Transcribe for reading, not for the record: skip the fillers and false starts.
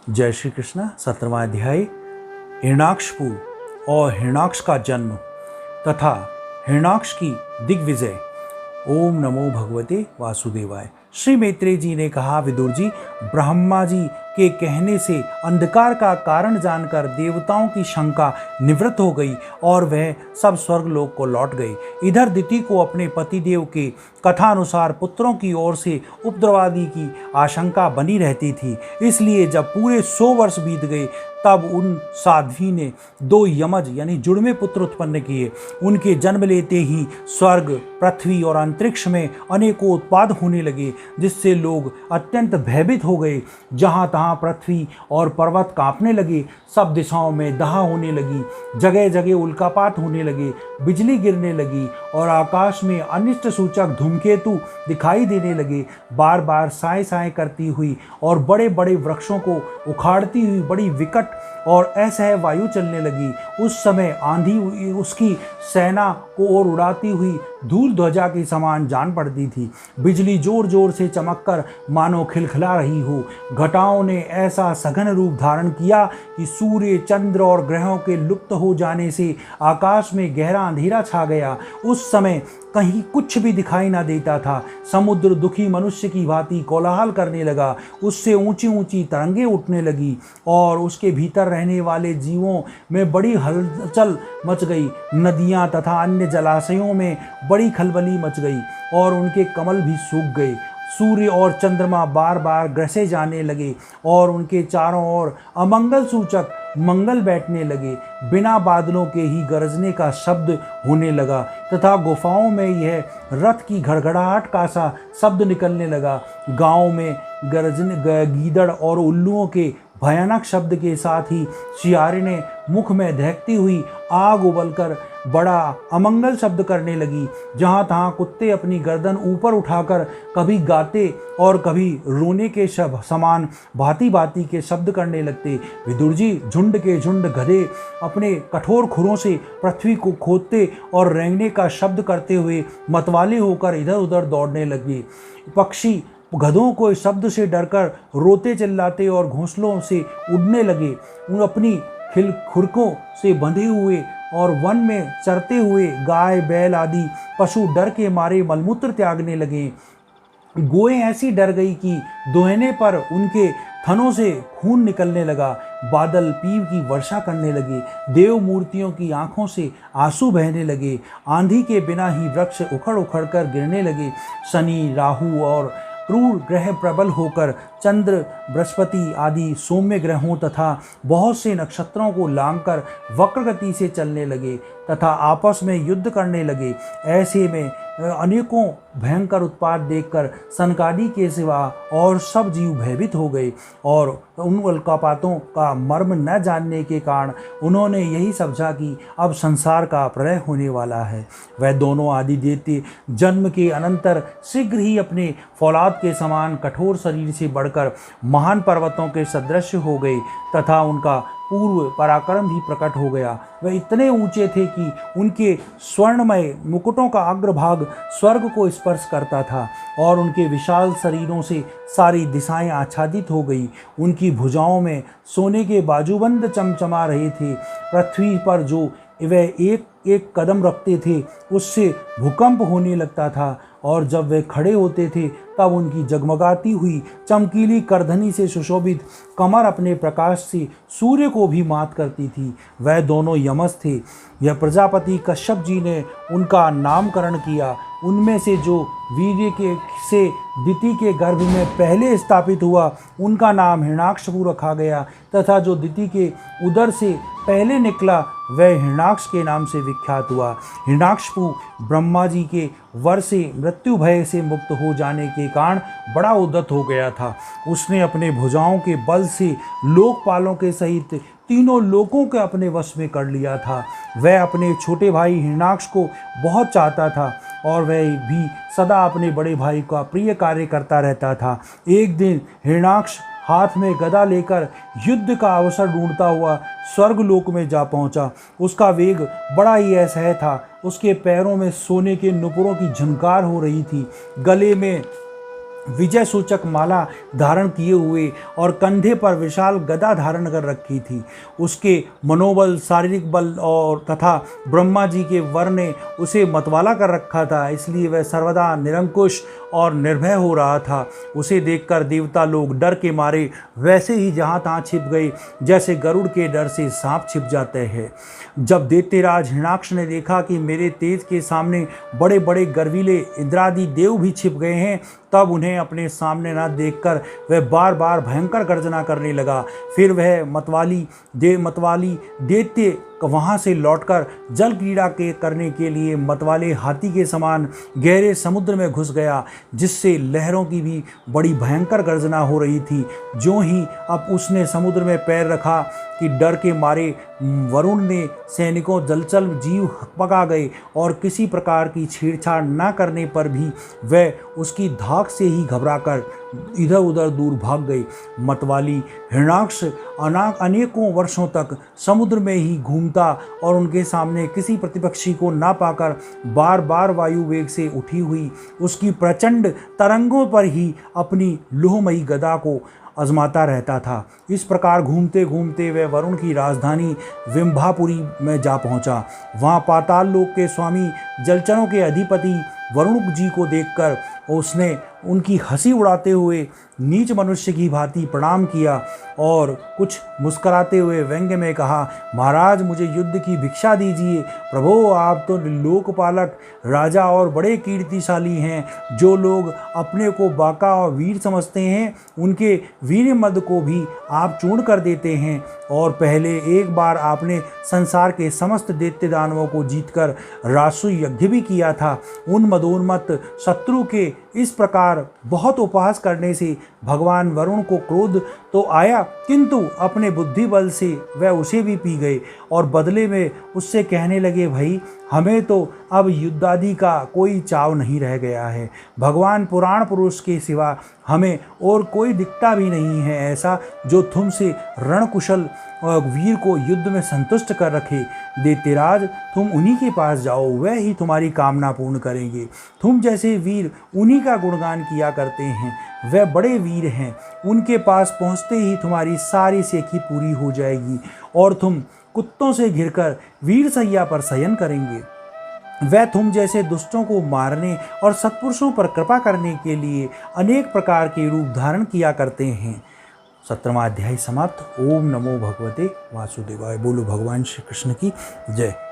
जय श्री कृष्ण। 17वां अध्याय हिरण्याकशिपु और हिरण्याक्ष का जन्म तथा हिरण्याक्ष की दिग्विजय। ओम नमो भगवते वासुदेवाय। श्री मैत्रेय जी ने कहा, विदुर जी, ब्रह्मा जी के कहने से अंधकार का कारण जानकर देवताओं की शंका निवृत्त हो गई और वह सब स्वर्गलोक को लौट गए। इधर दिति को अपने पतिदेव के कथानुसार पुत्रों की ओर से उपद्रवादि की आशंका बनी रहती थी। इसलिए जब पूरे 100 वर्ष बीत गए तब उन साध्वी ने 2 यमज यानी जुड़वे पुत्र उत्पन्न किए। उनके जन्म लेते ही स्वर्ग, पृथ्वी और अंतरिक्ष में अनेकों उत्पाद होने लगे, जिससे लोग अत्यंत भयभीत हो गए। जहाँ तहाँ पृथ्वी और पर्वत कांपने लगे, सब दिशाओं में दहा होने लगी, जगह जगह उल्कापात होने लगे, बिजली गिरने लगी और आकाश में अनिष्ट सूचक धूमकेतु दिखाई देने लगे। बार बार साए साए करती हुई और बड़े बड़े वृक्षों को उखाड़ती हुई बड़ी विकट और असह्य वायु चलने लगी। उस समय आंधी उसकी सेना को और उड़ाती हुई धूल ध्वजा के समान जान पड़ती थी। बिजली जोर जोर से चमककर मानो खिलखिला रही हो। घटाओं ने ऐसा सघन रूप धारण किया कि सूर्य, चंद्र और ग्रहों के लुप्त हो जाने से आकाश में गहरा अंधेरा छा गया। उस समय कहीं कुछ भी दिखाई ना देता था। समुद्र दुखी मनुष्य की भांति कोलाहल करने लगा, उससे ऊंची ऊंची तरंगें उठने लगी और उसके भीतर रहने वाले जीवों में बड़ी हलचल मच गई। नदियां तथा अन्य जलाशयों में बड़ी खलबली मच गई और उनके कमल भी सूख गए। सूर्य और चंद्रमा बार बार ग्रसे जाने लगे और उनके चारों ओर अमंगल सूचक मंगल बैठने लगे। बिना बादलों के ही गरजने का शब्द होने लगा तथा गुफाओं में यह रथ की घड़घड़ाहट का सा शब्द निकलने लगा। गांव में गरजने गीदड़ और उल्लुओं के भयानक शब्द के साथ ही शियारे ने मुख में दहकती हुई आग उबलकर बड़ा अमंगल शब्द करने लगी। जहाँ तहाँ कुत्ते अपनी गर्दन ऊपर उठाकर कभी गाते और कभी रोने के समान भांति भांति के शब्द करने लगते। विदुर जी, झुंड के झुंड गधे अपने कठोर खुरों से पृथ्वी को खोदते और रेंगने का शब्द करते हुए मतवाले होकर इधर उधर दौड़ने लगे। पक्षी गधों को इस शब्द से डरकर रोते चिल्लाते और घोंसलों से उड़ने लगे। उन अपनी खुरकों से बंधे हुए और वन में चरते हुए गाय, बैल आदि पशु डर के मारे मलमूत्र त्यागने लगे। गोएं ऐसी डर गई कि दोहने पर उनके थनों से खून निकलने लगा। बादल पीव की वर्षा करने लगे। देव मूर्तियों की आंखों से आंसू बहने लगे। आंधी के बिना ही वृक्ष उखड़ उखड़ कर गिरने लगे। शनि, राहु और क्रूर ग्रह प्रबल होकर चंद्र, बृहस्पति आदि सौम्य ग्रहों तथा बहुत से नक्षत्रों को लांघकर वक्र गति से चलने लगे तथा आपस में युद्ध करने लगे। ऐसे में अनेकों भयंकर उत्पात देखकर सनकादि के सिवा और सब जीव भयभीत हो गए और उन उल्कापातों का मर्म न जानने के कारण उन्होंने यही समझा कि अब संसार का प्रलय होने वाला है। वह दोनों आदि देवते जन्म के अनंतर शीघ्र ही अपने फौलाद के समान कठोर शरीर से बढ़कर महान पर्वतों के सदृश हो गए तथा उनका पूर्व पराक्रम भी प्रकट हो गया। वे इतने ऊंचे थे कि उनके स्वर्णमय मुकुटों का अग्रभाग स्वर्ग को स्पर्श करता था और उनके विशाल शरीरों से सारी दिशाएं आच्छादित हो गई। उनकी भुजाओं में सोने के बाजूबंद चमचमा रहे थे। पृथ्वी पर जो वे एक एक कदम रखते थे उससे भूकंप होने लगता था और जब वे खड़े होते थे तब उनकी जगमगाती हुई चमकीली करधनी से सुशोभित कमर अपने प्रकाश से सूर्य को भी मात करती थी। वह दोनों यमज थे। यह प्रजापति कश्यप जी ने उनका नामकरण किया। उनमें से जो वीर्य के से दिति के गर्भ में पहले स्थापित हुआ उनका नाम हिरण्याकशिपु रखा गया तथा जो दिति के उदर से पहले निकला वह हिरण्याक्ष के नाम से विख्यात हुआ। हिरण्याकशिपु ब्रह्मा जी के वर से मृत्यु भय से मुक्त हो जाने के कारण बड़ा उद्यत हो गया था। उसने अपने भुजाओं के बल से लोकपालों के सहित तीनों लोकों के अपने वश में कर लिया था। वह अपने छोटे भाई हिरण्याक्ष को बहुत चाहता था और वह भी सदा अपने बड़े भाई का प्रिय कार्य करता रहता था। एक दिन हिरण्याक्ष हाथ में गदा लेकर युद्ध का अवसर ढूंढता हुआ स्वर्गलोक में जा पहुंचा। उसका वेग बड़ा ही असह्य था। उसके पैरों में सोने के नुपुरों की झनकार हो रही थी। गले में विजय सूचक माला धारण किए हुए और कंधे पर विशाल गदा धारण कर रखी थी। उसके मनोबल, शारीरिक बल और तथा ब्रह्मा जी के वर ने उसे मतवाला कर रखा था, इसलिए वह सर्वदा निरंकुश और निर्भय हो रहा था। उसे देखकर देवता लोग डर के मारे वैसे ही जहाँ तहाँ छिप गए, जैसे गरुड़ के डर से सांप छिप जाते हैं। जब दैत्यराज हिरणाक्ष ने देखा कि मेरे तेज के सामने बड़े बड़े गर्वीले इंद्रादि देव भी छिप गए हैं, तब उन्हें अपने सामने न देखकर वह बार बार भयंकर गर्जना करने लगा। फिर वह मतवाली दैत्य वहाँ से लौटकर जल क्रीड़ा करने के लिए मतवाले हाथी के समान गहरे समुद्र में घुस गया, जिससे लहरों की भी बड़ी भयंकर गर्जना हो रही थी। ज्यों ही अब उसने समुद्र में पैर रखा कि डर के मारे वरुण ने सैनिकों जलचल जीव हकपका गए और किसी प्रकार की छेड़छाड़ न करने पर भी वह उसकी धाक से ही घबराकर इधर उधर दूर भाग गए। मतवाली हिरणाक्ष अनेकों वर्षों तक समुद्र में ही घूमता और उनके सामने किसी प्रतिपक्षी को ना पाकर बार बार वायु वेग से उठी हुई उसकी प्रचंड तरंगों पर ही अपनी लोहमयी गदा को आजमाता रहता था। इस प्रकार घूमते घूमते वह वरुण की राजधानी विंभापुरी में जा पहुंचा। वहां पाताल लोक के स्वामी जलचरों के अधिपति वरुण जी को देखकर उसने उनकी हंसी उड़ाते हुए नीच मनुष्य की भांति प्रणाम किया और कुछ मुस्कुराते हुए व्यंग्य में कहा, महाराज मुझे युद्ध की भिक्षा दीजिए। प्रभो आप तो लोकपालक राजा और बड़े कीर्तिशाली हैं। जो लोग अपने को बाका और वीर समझते हैं उनके वीर मद को भी आप चूर्ण कर देते हैं। और पहले एक बार आपने संसार के समस्त दैत्य दानवों को जीतकर रासु यज्ञ भी किया था। उन मदोन्मत्त शत्रु के इस प्रकार बहुत उपहास करने से भगवान वरुण को क्रोध तो आया, किंतु अपने बुद्धि बल से वह उसे भी पी गए और बदले में उससे कहने लगे, भाई हमें तो अब युद्धादि का कोई चाव नहीं रह गया है। भगवान पुराण पुरुष के सिवा हमें और कोई दिखता भी नहीं है ऐसा जो तुमसे रणकुशल वीर को युद्ध में संतुष्ट कर रखे। दैत्यराज तुम उन्हीं के पास जाओ, वह ही तुम्हारी कामना पूर्ण करेंगे। तुम जैसे वीर उन्हीं का गुणगान किया करते हैं, वह बड़े वीर हैं। उनके पास पहुँचते ही तुम्हारी सारी सेखी पूरी हो जाएगी और तुम कुत्तों से घिरकर वीर सैया पर शयन करेंगे। वह तुम जैसे दुष्टों को मारने और सत्पुरुषों पर कृपा करने के लिए अनेक प्रकार के रूप धारण किया करते हैं। 17वां अध्याय समाप्त। ओम नमो भगवते वासुदेवाय। बोलो भगवान श्री कृष्ण की जय।